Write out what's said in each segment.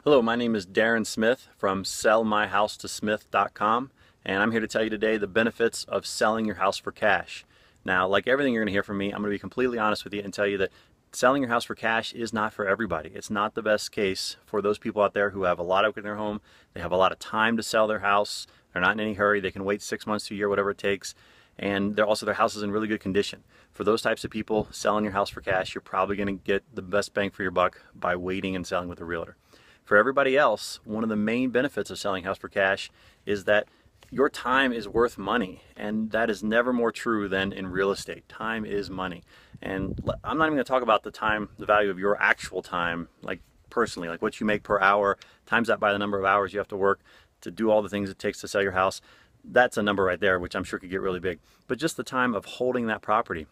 Hello, my name is Darren Smith from sellmyhousetosmith.com, and I'm here to tell you today the benefits of selling your house for cash. Now, like everything you're going to hear from me, I'm going to be completely honest with you and tell you that selling your house for cash is not for everybody. It's not the best case for those people out there who have a lot of equity in their home. They have a lot of time to sell their house. They're not in any hurry. They can wait 6 months to a year, whatever it takes. And their house is in really good condition. For those types of people, selling your house for cash, you're probably going to get the best bang for your buck by waiting and selling with a realtor. For everybody else, one of the main benefits of selling house for cash is that your time is worth money, and that is never more true than in real estate. Time is money. And I'm not even going to talk about the value of your actual time, like personally, like what you make per hour, times that by the number of hours you have to work to do all the things it takes to sell your house. That's a number right there, which I'm sure could get really big. But just the time of holding that property,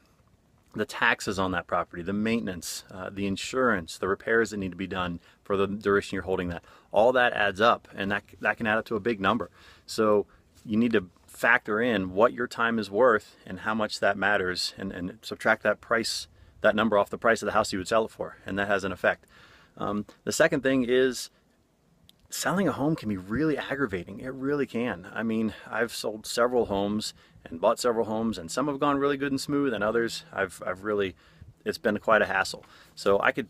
the taxes on that property, the maintenance, the insurance, the repairs that need to be done for the duration you're holding that, all that adds up, and that can add up to a big number. So you need to factor in what your time is worth and how much that matters, and subtract that number off the price of the house you would sell it for, and that has an effect. The second thing is, selling a home can be really aggravating. It really can. I mean, I've sold several homes and bought several homes, and some have gone really good and smooth, and others it's been quite a hassle. So I could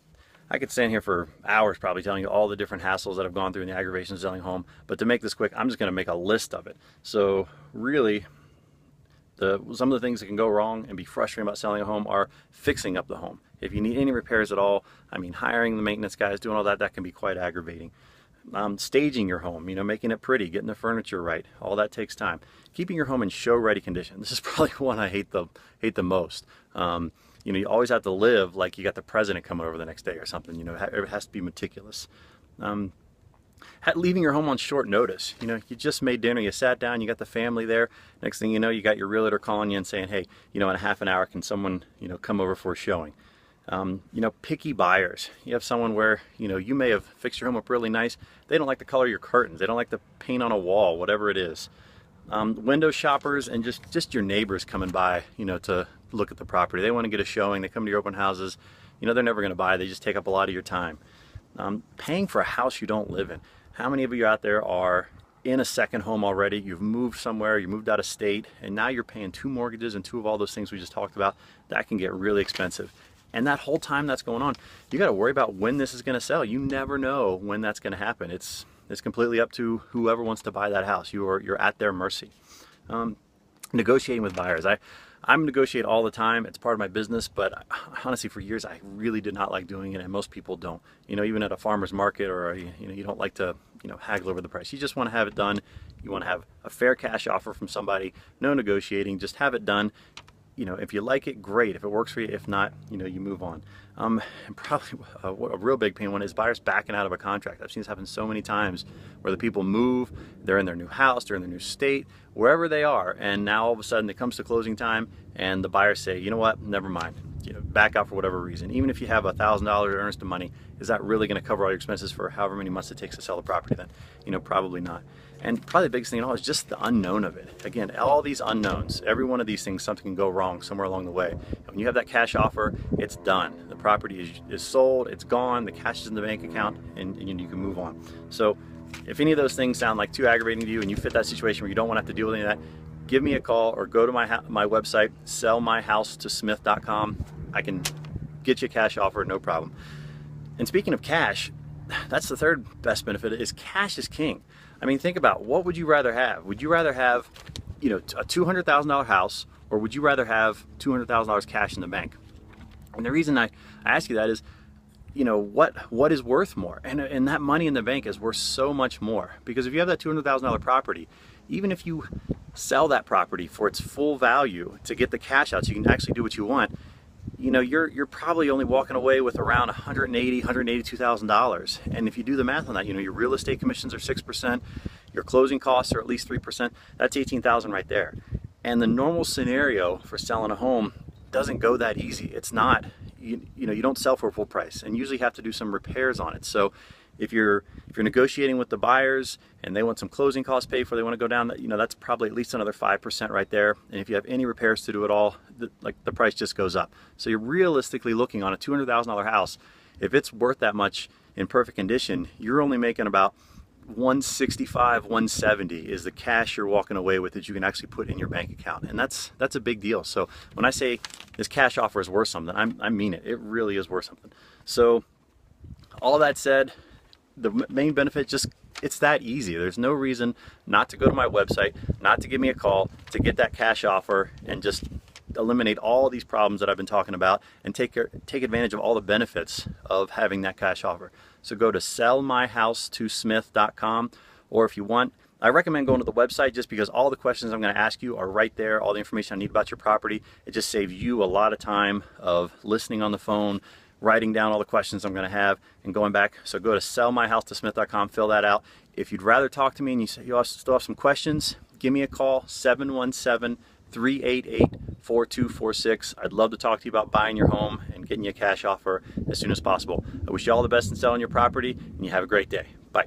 stand here for hours probably telling you all the different hassles that I've gone through in the aggravations of selling a home, but to make this quick, I'm just going to make a list of it. So really, some of the things that can go wrong and be frustrating about selling a home are fixing up the home. If you need any repairs at all, I mean, hiring the maintenance guys, doing all that can be quite aggravating. Staging your home, making it pretty, getting the furniture right, all that takes time. Keeping your home in show-ready condition. This is probably one I hate the most. You always have to live like you got the president coming over the next day or something. It has to be meticulous. Leaving your home on short notice. You just made dinner, you sat down, you got the family there. Next thing you know, you got your realtor calling you and saying, hey, in a half an hour, can someone, come over for a showing? Picky buyers. You have someone where, you may have fixed your home up really nice. They don't like the color of your curtains. They don't like the paint on a wall, whatever it is. Window shoppers and just your neighbors coming by, to look at the property. They want to get a showing. They come to your open houses. They're never going to buy. They just take up a lot of your time. Paying for a house you don't live in. How many of you out there are in a second home already? You've moved somewhere, you moved out of state, and now you're paying 2 mortgages and 2 of all those things we just talked about. That can get really expensive. And that whole time that's going on, you got to worry about when this is going to sell. You never know when that's going to happen. It's completely up to whoever wants to buy that house. You're at their mercy. Negotiating with buyers. I'm negotiate all the time. It's part of my business, but honestly, for years I really did not like doing it, and most people don't. Even at a farmer's market, or you don't like to haggle over the price. You just want to have it done. You want to have a fair cash offer from somebody. No negotiating. Just have it done. If you like it, great. If it works for you, if not, you move on. And probably a real big pain one is buyers backing out of a contract. I've seen this happen so many times where the people move, they're in their new house, they're in their new state, wherever they are, and now all of a sudden it comes to closing time and the buyers say, you know what, never mind. Back out for whatever reason. Even if you have $1,000 earnest of money, is that really going to cover all your expenses for however many months it takes to sell the property then? Probably not. And probably the biggest thing at all is just the unknown of it. Again, all these unknowns, every one of these things, something can go wrong somewhere along the way. And when you have that cash offer, it's done. The property is sold, it's gone, the cash is in the bank account, and you can move on. So if any of those things sound like too aggravating to you and you fit that situation where you don't want to have to deal with any of that, give me a call or go to my website, sellmyhousetosmith.com. I can get you a cash offer, no problem. And speaking of cash, that's the third best benefit, is cash is king. I mean, think about, what would you rather have? Would you rather have, a $200,000 house, or would you rather have $200,000 cash in the bank? And the reason I ask you that is, what is worth more? And that money in the bank is worth so much more, because if you have that $200,000 property, even if you sell that property for its full value to get the cash out so you can actually do what you want, you're probably only walking away with around $182,000. And if you do the math on that, your real estate commissions are 6%, your closing costs are at least 3%. That's $18,000 right there. And the normal scenario for selling a home doesn't go that easy. It's not. You don't sell for full price, and usually have to do some repairs on it. So if you're negotiating with the buyers and they want some closing costs paid for, they want to go down, that's probably at least another 5% right there. And if you have any repairs to do at all, the price just goes up. So you're realistically looking on a $200,000 house. If it's worth that much, in perfect condition, you're only making about 165, 170 is the cash you're walking away with that you can actually put in your bank account. And that's a big deal. So when I say this cash offer is worth something, I mean it. It really is worth something. So all that said, the main benefit, just it's that easy. There's no reason not to go to my website, not to give me a call, to get that cash offer and just eliminate all these problems that I've been talking about and take advantage of all the benefits of having that cash offer. So go to sellmyhousetosmith.com, or if you want, I recommend going to the website just because all the questions I'm going to ask you are right there, all the information I need about your property. It just saves you a lot of time of listening on the phone, writing down all the questions I'm going to have and going back. So go to sellmyhousetosmith.com, fill that out. If you'd rather talk to me and you still have some questions, give me a call, 717-388-4246. I'd love to talk to you about buying your home and getting you a cash offer as soon as possible. I wish you all the best in selling your property, and you have a great day. Bye.